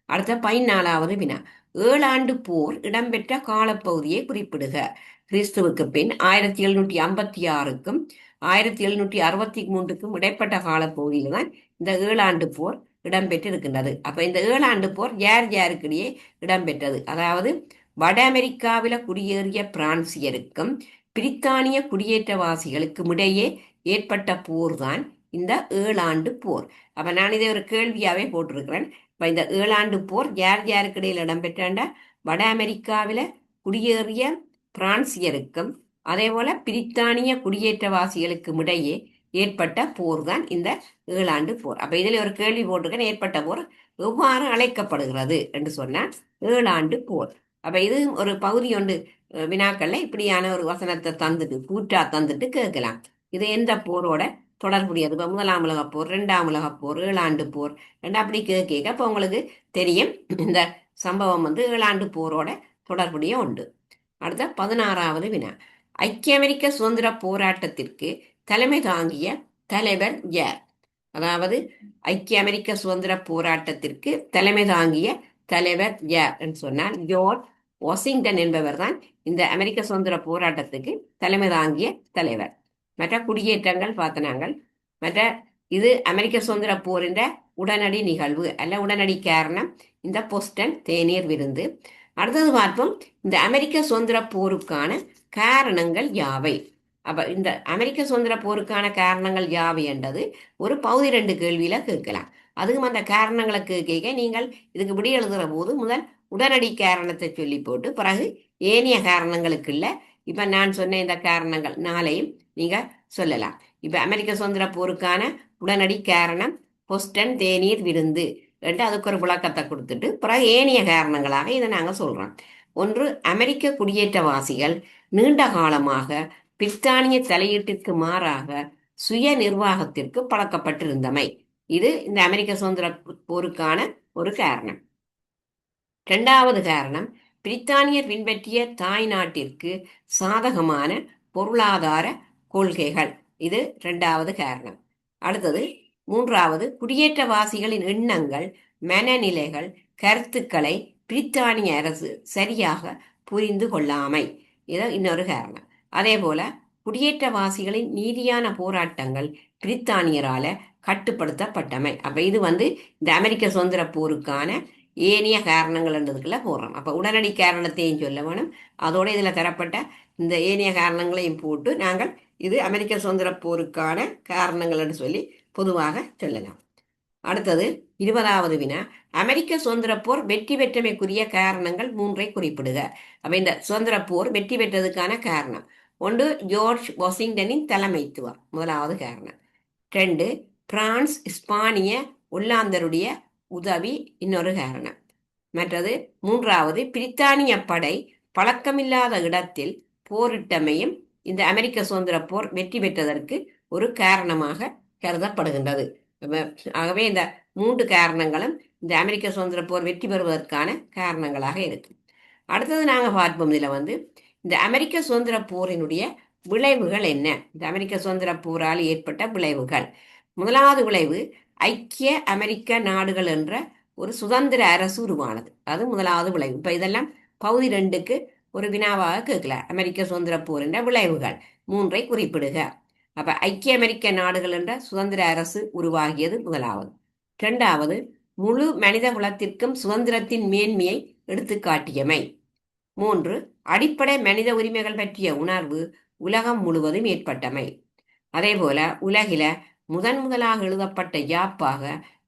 Speaker 1: அடுத்த 14வது வினா, ஏழாண்டு போர் இடம்பெற்ற காலப்பகுதியை குறிப்பிடுக. கிறிஸ்துவுக்கு பின் 1756க்கும் 1763க்கும் இடைப்பட்ட காலப்பகுதியில் தான் இந்த ஏழாண்டு போர் இடம்பெற்று இருக்கின்றது. அப்ப இந்த ஏழாண்டு போர் யார் யாருக்கிடையே இடம்பெற்றது? அதாவது வட அமெரிக்காவில குடியேறிய பிரான்சியருக்கும் பிரித்தானிய குடியேற்றவாசிகளுக்கும் இடையே ஏற்பட்ட போர் தான் இந்த ஏழாண்டு போர். அப்ப நான் இதை ஒரு கேள்வியாவே போட்டிருக்கிறேன். இப்ப இந்த ஏழாண்டு போர் யார் யாருக்கு இடையில் இடம்பெற்றாண்டா வட அமெரிக்காவில குடியேறிய பிரான்சியருக்கும் அதே போல பிரித்தானிய குடியேற்றவாசிகளுக்கும் இடையே ஏற்பட்ட போர் தான் இந்த ஏழாண்டு போர். அப்ப இதுல ஒரு கேள்வி போட்டிருக்கேன், ஏற்பட்ட போர் எவ்வாறு அழைக்கப்படுகிறது என்று சொன்னால் ஏழாண்டு போர். அப்ப இது ஒரு பகுதி ஒன்று வினாக்கள்ல இப்படியான ஒரு வசனத்தை தந்துட்டு கூற்றா தந்துட்டு கேட்கலாம். இது எந்த போரோட தொடர்புடையது? இப்போ முதலாம் உலகப் போர், இரண்டாம் உலகப் போர், ஏழாண்டு போர் ரெண்டு அப்படி கேட்க இப்போ உங்களுக்கு தெரியும் இந்த சம்பவம் ஏழாண்டு போரோட தொடர்புடைய உண்டு. அடுத்த 16வது வினா, ஐக்கிய அமெரிக்க சுதந்திர போராட்டத்திற்கு தலைமை தாங்கிய தலைவர் யார்? அதாவது ஐக்கிய அமெரிக்க சுதந்திர போராட்டத்திற்கு தலைமை தாங்கிய தலைவர் யார் என்று சொன்னால் ஜார்ஜ் வாஷிங்டன் என்பவர் தான் இந்த அமெரிக்க சுதந்திர போராட்டத்துக்கு தலைமை தாங்கிய தலைவர். மற்ற குடியேற்றங்கள் பார்த்தனாங்கள். மற்ற இது அமெரிக்க சுதந்திர போரின் உடனடி நிகழ்வு அல்ல உடனடி காரணம் இந்த போஸ்டன் தேநீர் விருந்து. அடுத்தது பார்ப்போம், இந்த அமெரிக்க சுதந்திர போருக்கான காரணங்கள் யாவை? அப்ப இந்த அமெரிக்க சுதந்திர போருக்கான காரணங்கள் யாவை என்றது ஒரு பகுதி 2 கேள்வியில கேட்கலாம். அதுவும் அந்த காரணங்களை கேட்க நீங்கள் இதுக்கு விடி எழுதுகிற போது முதல் உடனடி காரணத்தை சொல்லி போட்டு பிறகு ஏனைய காரணங்களுக்கு இல்லை. இப்ப நான் சொன்ன இந்த காரணங்கள் 4ஐயும் நீங்க சொல்லலாம். இப்ப அமெரிக்க சுதந்திர போருக்கான உடனடி காரணம் போஸ்டன் தேநீர் விருந்து என்று அதுக்கு ஒரு விளக்கத்தை கொடுத்துட்டு பிறகு ஏனைய காரணங்களாக இதை நாங்க சொல்றோம். ஒன்று, அமெரிக்க குடியேற்றவாசிகள் நீண்ட காலமாக பிரித்தானிய தலையீட்டிற்கு மாறாக சுய நிர்வாகத்திற்கு பழக்கப்பட்டிருந்தமை. இது இந்த அமெரிக்க சுதந்திர போருக்கான ஒரு காரணம். 2வது காரணம், பிரித்தானியர் பின்பற்றிய தாய் நாட்டிற்கு சாதகமான பொருளாதார கொள்கைகள். இது 2வது காரணம். அடுத்தது 3வது, குடியேற்றவாசிகளின் எண்ணங்கள், மனநிலைகள், கருத்துக்களை பிரித்தானிய அரசு சரியாக புரிந்து கொள்ளாமை. இது இன்னொரு காரணம். அதே போல குடியேற்றவாசிகளின் நீதியான போராட்டங்கள் பிரித்தானியரால கட்டுப்படுத்தப்பட்டமை. அப்ப இது இந்த அமெரிக்க சுதந்திர போருக்கான ஏனைய காரணங்கள்ன்றதுக்குள்ள போடுறோம். அப்ப உடனடி காரணத்தையும் சொல்ல வேணும், அதோட இதுல தரப்பட்ட இந்த ஏனைய காரணங்களையும் போட்டு நாங்கள் இது அமெரிக்க சுதந்திர போருக்கான காரணங்கள் என்று சொல்லி பொதுவாக சொல்லலாம். அடுத்தது 20வது வினா, அமெரிக்க சுதந்திர போர் வெற்றி பெற்றமைக்குரிய காரணங்கள் 3ஐ குறிப்பிடுக. அப்ப இந்த சுதந்திர போர் வெற்றி பெற்றதுக்கான காரணம் ஒன்று, ஜார்ஜ் வாஷிங்டனின் தலைமைத்துவம், முதலாவது காரணம். 2, பிரான்ஸ், ஸ்பானிய, ஒல்லாந்தருடைய உதவி, இன்னொரு காரணம். மற்றது 3வது, பிரித்தானிய படை பழக்கமில்லாத இடத்தில் போரிட்டமையும் இந்த அமெரிக்க சுதந்திர போர் வெற்றி பெற்றதற்கு ஒரு காரணமாக கருதப்படுகின்றது. ஆகவே இந்த 3 காரணங்களும் இந்த அமெரிக்க சுதந்திர போர் வெற்றி பெறுவதற்கான காரணங்களாக இருக்கு. அடுத்தது நாங்க பார்ப்போம், இதுல இந்த அமெரிக்க சுதந்திர போரினுடைய விளைவுகள் என்ன? இந்த அமெரிக்க சுதந்திர போரால் ஏற்பட்ட விளைவுகள். முதலாவது விளைவு, ஐக்கிய அமெரிக்க நாடுகள் என்ற ஒரு சுதந்திர அரசு உருவானது. அது முதலாவது விளைவு. இப்ப இதெல்லாம் பகுதி 2க்கு ஒரு வினாவாக கேட்கல. அமெரிக்க சுதந்திர போரின் விளைவுகள் 3ஐ குறிப்பிடுக. அப்ப ஐக்கிய அமெரிக்க நாடுகள் என்ற சுதந்திர அரசு உருவாகியது முதலாவது. 2வது, முழு மனித குலத்திற்கும் சுதந்திரத்தின் மேன்மையை எடுத்துக்காட்டியமை. 3, அடிப்படை மனித உரிமைகள் பற்றிய உணர்வு உலகம் முழுவதும் ஏற்பட்டமை. அதே போல உலகில முதலாக எழுதப்பட்ட யாப்பாக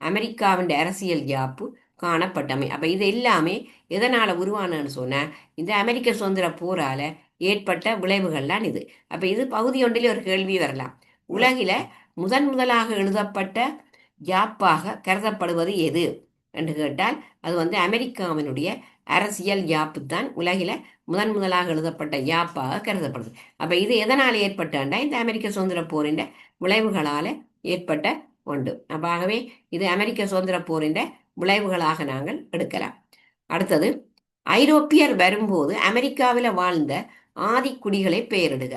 Speaker 1: அமெரிக்காவின் அரசியல் யாப்பு காணப்பட்டமை. அப்ப இது எல்லாமே எதனால உருவானு சொன்ன இந்த அமெரிக்க சுதந்திர போரால ஏற்பட்ட விளைவுகள்லாம் இது. அப்ப இது பகுதி 1லே ஒரு கேள்வி வரலாம். உலகில முதலாக எழுதப்பட்ட யாப்பாக கருதப்படுவது எது என்று கேட்டால் அது அமெரிக்காவினுடைய அரசியல் யாப்பு தான் உலகில முதலாக எழுதப்பட்ட யாப்பாக கருதப்படுது. அப்ப இது எதனால் ஏற்பட்டாண்டா இந்த அமெரிக்க சுதந்திர போரின் விளைவுகளால ஏற்பட்ட ஒன்று. ஆகவே இது அமெரிக்க சுதந்திர போரின் விளைவுகளாக நாங்கள் எடுக்கலாம். அடுத்தது, ஐரோப்பியர் வரும்போது அமெரிக்காவில் வாழ்ந்த ஆதிக்குடிகளை பெயரிடுக.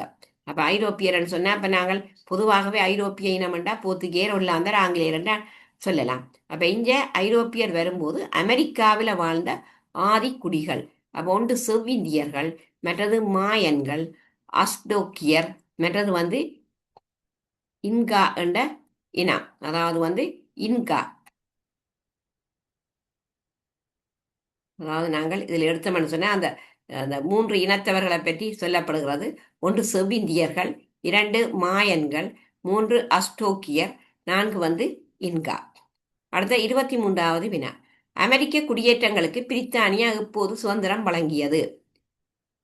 Speaker 1: அப்ப ஐரோப்பியர்னு சொன்னா அப்ப நாங்கள் பொதுவாகவே ஐரோப்பிய இனம்ண்டா போர்த்துகேயர், ஒல்லாந்தர், ஆங்கிலேயர்ன்றா சொல்லலாம். அப்ப இங்க ஐரோப்பியர் வரும்போது அமெரிக்காவில் வாழ்ந்த ஆதிக்குடிகள், அப்ப ஒன்று செவ்விந்தியர்கள், மற்றது மாயன்கள், அஸ்டோக்கியர், மற்றது இன்கா என்ற இனம், அதாவது இன்கா. அதாவது நாங்கள் இதில் எடுத்தோம்னு சொன்னால் அந்த அந்த 3 இனத்தவர்களை பற்றி சொல்லப்படுகிறது. ஒன்று செவ்விந்தியர்கள், 2 மாயன்கள், 3 அஸ்டோக்கியர், 4 இன்கா. அடுத்த 23வது வினா, அமெரிக்க குடியேற்றங்களுக்கு பிரித்தானியா எப்போது சுதந்திரம் வழங்கியது?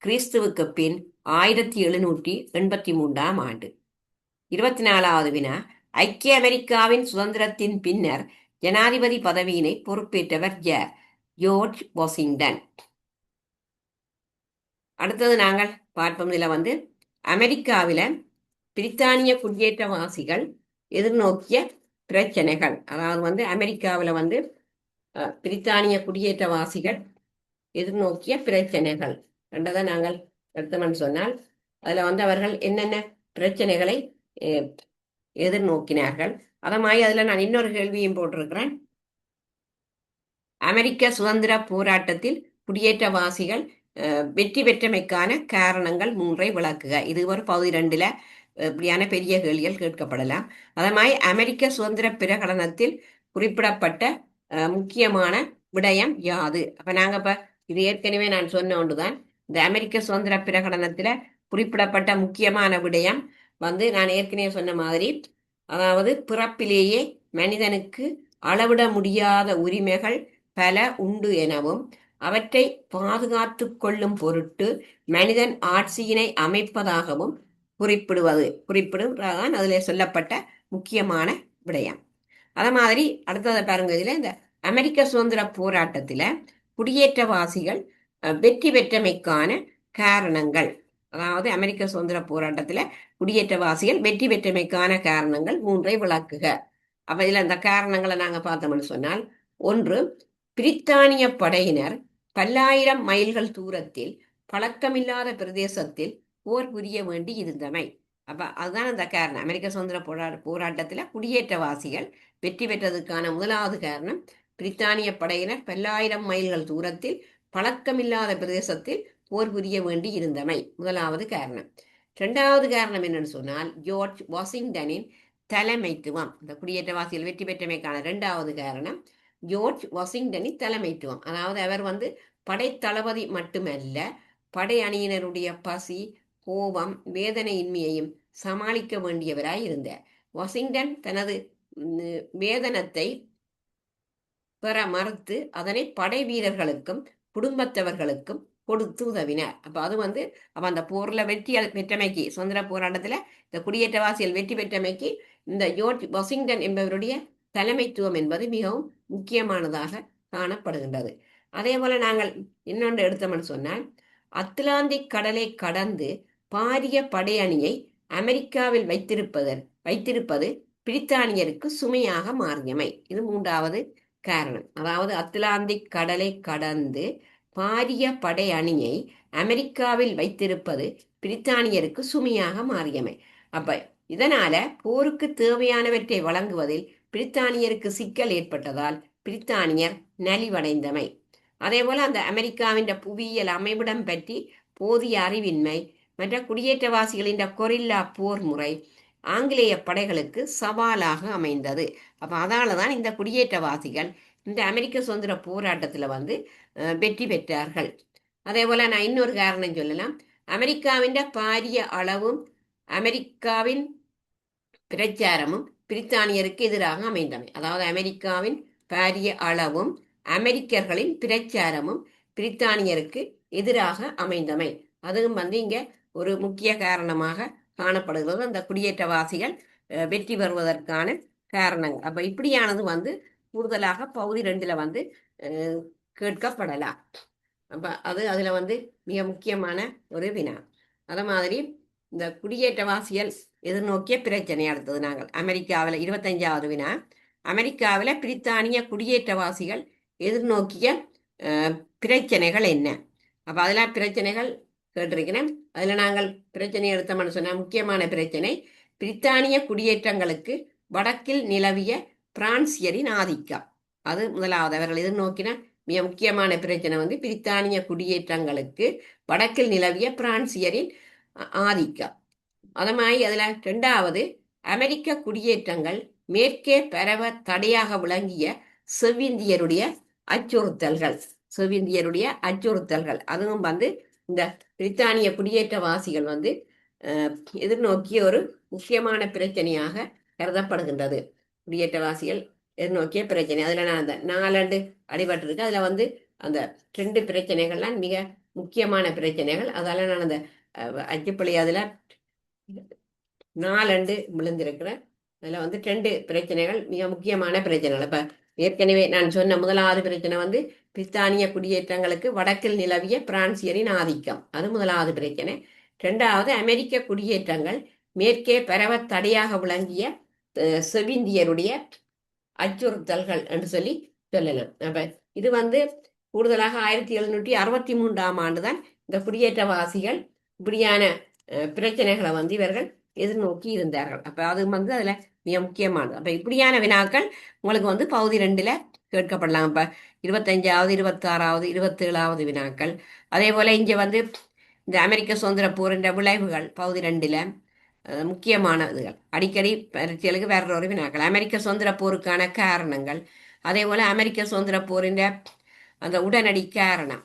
Speaker 1: கிறிஸ்துவுக்கு பின் 1783ஆம் ஆண்டு. 24வது வினா, ஐக்கிய அமெரிக்காவின் சுதந்திரத்தின் பின்னர் ஜனாதிபதி பதவியினை பொறுப்பேற்றவர் யார்? George Washington. அடுத்தது நாங்கள் பார்ப்போம். இதில் அமெரிக்காவில பிரித்தானிய குடியேற்றவாசிகள் எதிர்நோக்கிய பிரச்சனைகள், அதாவது அமெரிக்காவில் பிரித்தானிய குடியேற்றவாசிகள் எதிர்நோக்கிய பிரச்சனைகள் என்றதை நாங்கள் எடுத்தோம்னு சொன்னால் அதில் அவர்கள் என்னென்ன பிரச்சனைகளை எதிர்நோக்கினார்கள். அதமாதிரி அதில் நான் இன்னொரு கேள்வியும் போட்டிருக்கிறேன். அமெரிக்க சுதந்திர போராட்டத்தில் குடியேற்றவாசிகள் வெற்றி பெற்றமைக்கான காரணங்கள் 3 விளக்குக. இது ஒரு பகுதி 2ல் இப்படியான பெரிய கேள்விகள் கேட்கப்படலாம். அதமாதிரி அமெரிக்க சுதந்திர பிரகடனத்தில் குறிப்பிடப்பட்ட முக்கியமான விடயம் யாது? அப்ப நாங்க இப்ப இது ஏற்கனவே நான் சொன்ன ஒன்றுதான். இந்த அமெரிக்க சுதந்திர பிரகடனத்துல குறிப்பிடப்பட்ட முக்கியமான விடயம் நான் ஏற்கனவே சொன்ன மாதிரி, அதாவது பிறப்பிலேயே மனிதனுக்கு அளவிட முடியாத உரிமைகள் பல உண்டு எனவும் அவற்றை பாதுகாத்து கொள்ளும் பொருட்டு மனிதன் ஆட்சியினை அமைப்பதாகவும் குறிப்பிடுவதுதான் அதில் சொல்லப்பட்ட முக்கியமான விடயம். அத மாதிரி அடுத்ததை பாருங்க. இதுல இந்த அமெரிக்க சுதந்திர போராட்டத்துல குடியேற்றவாசிகள் வெற்றி பெற்றமைக்கான காரணங்கள், அதாவது அமெரிக்க சுதந்திர போராட்டத்துல குடியேற்றவாசிகள் வெற்றி பெற்றமைக்கான காரணங்கள் 3 விளக்குக. அப்ப இதுல அந்த காரணங்களை நாங்க பார்த்தோம்னு சொன்னால், ஒன்று, பிரித்தானிய படையினர் பல்லாயிரம் மைல்கள் தூரத்தில் பழக்கமில்லாத பிரதேசத்தில் போர் புரிய வேண்டி இருந்தமை. அப்ப அதுதான் அந்த காரணம். அமெரிக்க சுதந்திர போராட்டத்துல குடியேற்றவாசிகள் வெற்றி பெற்றதுக்கான முதலாவது காரணம், பிரித்தானிய படையினர் பல்லாயிரம் மைல்கள் தூரத்தில் பழக்கமில்லாத பிரதேசத்தில் போர் புரிய வேண்டி இருந்தமை முதலாவது காரணம். 2வது காரணம் என்னன்னு சொன்னால், ஜார்ஜ் வாஷிங்டனின் தலைமைத்துவம். இந்த குடியேற்றவாசிகள் வெற்றி பெற்றமைக்கான 2வது காரணம் ஜார்ஜ் வாஷிங்டனின் தலைமைத்துவம். அதாவது அவர் படைத்தளபதி மட்டுமல்ல, படை அணியினருடைய பசி, கோபம், வேதனையின்மையையும் சமாளிக்க வேண்டியவராய் இருந்தார். வாஷிங்டன் தனது வேதனத்தை பெற மறுத்து அதனை படை வீரர்களுக்கும் குடும்பத்தவர்களுக்கும் கொடுத்து உதவினார். அப்ப அது அந்த போர்ல வெற்றி பெற்றமைக்கு, சுதந்திர போராட்டத்துல இந்த குடியேற்றவாசிகள் வெற்றி பெற்றமைக்கு இந்த ஜார்ஜ் வாஷிங்டன் என்பவருடைய தலைமைத்துவம் என்பது மிகவும் முக்கியமானதாக காணப்படுகின்றது. அதே போல நாங்கள் இன்னொன்று எடுத்தோம்னு சொன்னால், அத்லாந்திக் கடலை கடந்து பாரிய படையணியை அமெரிக்காவில் வைத்திருப்பது பிரித்தானியருக்கு சுமையாக மாறியமை. இது 3வது காரணம். அதாவது அத்லாந்திக் கடலை கடந்து பாரிய படை அணியை அமெரிக்காவில் வைத்திருப்பது பிரித்தானியருக்கு சுமையாக மாறியமை. அப்ப இதனால போருக்கு தேவையானவற்றை வழங்குவதில் பிரித்தானியருக்கு சிக்கல் ஏற்பட்டதால் பிரித்தானியர் நலிவடைந்தமை. அதே போல அந்த அமெரிக்காவின் புவியியல் அமைவிடம் பற்றி போதிய அறிவின்மை, மற்ற குடியேற்றவாசிகளின் கொரில்லா போர் முறை ஆங்கிலேய படைகளுக்கு சவாலாக அமைந்தது. அப்ப அதனாலதான் இந்த குடியேற்றவாசிகள் இந்த அமெரிக்க சுதந்திர போராட்டத்துல வெற்றி பெற்றார்கள். அதே போல நான் இன்னொரு காரணம் சொல்லலாம். அமெரிக்காவின் பாரிய அளவும் அமெரிக்காவின் பிரச்சாரமும் பிரித்தானியருக்கு எதிராக அமைந்தமை. அதாவது அமெரிக்காவின் பாரிய அளவும் அமெரிக்கர்களின் பிரச்சாரமும் பிரித்தானியருக்கு எதிராக அமைந்தமை, அதுவும் இங்க ஒரு முக்கிய காரணமாக காணப்படுகிறது. அந்த குடியேற்றவாசிகள் வெற்றி பெறுவதற்கான காரணங்கள். அப்ப இப்படியானது கூடுதலாக பகுதி 2ல் கேட்கப்படலாம். அப்ப அது அதுல மிக முக்கியமான ஒரு வினா. அத மாதிரி இந்த குடியேற்றவாசிகள் எதிர்நோக்கிய பிரச்சனை. அடுத்தது நாங்கள் அமெரிக்காவில் 25வது வினா, அமெரிக்காவில் பிரித்தானிய குடியேற்றவாசிகள் எதிர்நோக்கிய பிரச்சனைகள் என்ன? அப்போ அதெல்லாம் பிரச்சனைகள் கேட்டிருக்கிறேன். அதில் நாங்கள் பிரச்சனை எடுத்தோம்னு சொன்னால் முக்கியமான பிரச்சனை பிரித்தானிய குடியேற்றங்களுக்கு வடக்கில் நிலவிய பிரான்சியரின் ஆதிக்கம். அது முதலாவது அவர்கள் எதிர்நோக்கின மிக முக்கியமான பிரச்சனை வந்து பிரித்தானிய குடியேற்றங்களுக்கு வடக்கில் நிலவிய பிரான்சியரின் ஆதிக்கம். அதமாய் அதுல இரண்டாவது அமெரிக்க குடியேற்றங்கள் மேற்கே பரவ தடையாக விளங்கிய செவ்விந்தியருடைய அச்சுறுத்தல்கள் அதுவும் வந்து இந்த பிரித்தானிய குடியேற்றவாசிகள் வந்து எதிர்நோக்கிய ஒரு முக்கியமான பிரச்சனையாக கருதப்படுகின்றது. குடியேற்றவாசிகள் எதிர்நோக்கிய பிரச்சனை அதுல நான் அந்த 4 ஆண்டு அடிபட்டிருக்கு. அதுல வந்து அந்த 2 பிரச்சனைகள்லாம் மிக முக்கியமான பிரச்சனைகள். அதால நான் அந்த அச்சுப்பள்ளி அதுல 4 ஆண்டு விழுந்திருக்கிறேன். அதுல வந்து 2 பிரச்சனைகள் மிக முக்கியமான பிரச்சனைகள். இப்ப ஏற்கனவே நான் சொன்ன முதலாவது பிரச்சனை வந்து பிரித்தானிய குடியேற்றங்களுக்கு வடக்கில் நிலவிய பிரான்சியரின் ஆதிக்கம், அது முதலாவது பிரச்சனை. இரண்டாவது அமெரிக்க குடியேற்றங்கள் மேற்கே பரவ தடையாக விளங்கிய செவிந்தியருடைய அச்சுறுத்தல்கள் என்று சொல்லலாம். அப்ப இது வந்து கூடுதலாக 1763ஆம் ஆண்டுதான் இந்த குடியேற்றவாசிகள் இப்படியான பிரச்சனைகளை வந்து இவர்கள் எதிர்நோக்கி இருந்தார்கள். அப்ப அது வந்து அதுல மிக முக்கியமானது. அப்ப இப்படியான வினாக்கள் உங்களுக்கு வந்து பகுதி 2ல கேட்கப்படலாம். இப்ப 25வது 26வது 27வது வினாக்கள். அதே போல இங்க வந்து இந்த அமெரிக்க சுதந்திர போரின் விளைவுகள் பகுதி 2ல முக்கியமானதுகள். அடிக்கடி பரீட்சைகளுக்கு வேற ஒரு வினாக்கள் அமெரிக்க சுதந்திர போருக்கான காரணங்கள், அதே போல அமெரிக்க சுதந்திர போரின் அந்த உடனடி காரணம்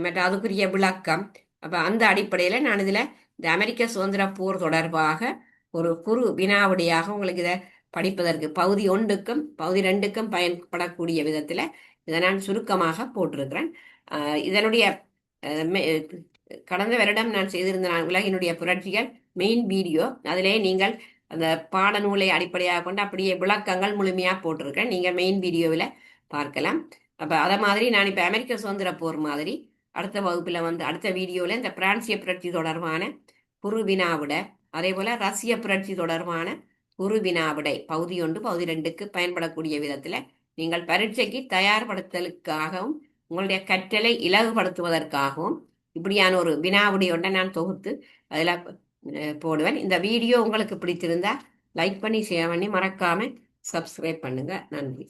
Speaker 1: மற்றும் அதுக்குரிய விளக்கம். அப்ப அந்த அடிப்படையில நான் இதுல இந்த அமெரிக்க சுதந்திர போர் தொடர்பாக ஒரு குறு வினாவடியாக உங்களுக்கு இதை படிப்பதற்கு பகுதி 1க்கும் பகுதி 2க்கும் பயன்படக்கூடிய விதத்துல இதை நான் சுருக்கமாக போட்டிருக்கிறேன். இதனுடைய கடந்த வருடம் நான் செய்திருந்த உலகினுடைய புரட்சிகள் மெயின் வீடியோ, அதிலே நீங்கள் அந்த பாடநூலை அடிப்படையாக கொண்டு அப்படியே விளக்கங்கள் முழுமையாக போட்டிருக்கேன். நீங்கள் மெயின் வீடியோவில் பார்க்கலாம். அப்போ அதை மாதிரி நான் இப்போ அமெரிக்க சுதந்திர போர் மாதிரி அடுத்த வகுப்பில் வந்து அடுத்த வீடியோவில் இந்த பிரான்சிய புரட்சி தொடர்பான குறு வினாவிட, அதே போல் ரஷ்ய புரட்சி தொடர்பான குறு வினாவிடை பகுதி 1 பகுதி 2க்கு பயன்படக்கூடிய விதத்தில் நீங்கள் பரீட்சைக்கு தயார்படுத்தலுக்காகவும் உங்களுடைய கற்றலை இலகுபடுத்துவதற்காகவும் இப்படியான ஒரு வினாவிடை ஒன்றை நான் தொகுத்து அதில் போடுவேன். இந்த வீடியோ உங்களுக்கு பிடித்திருந்தா லைக் பண்ணி ஷேர் பண்ணி மறக்காம சப்ஸ்கிரைப் பண்ணுங்க. நன்றி.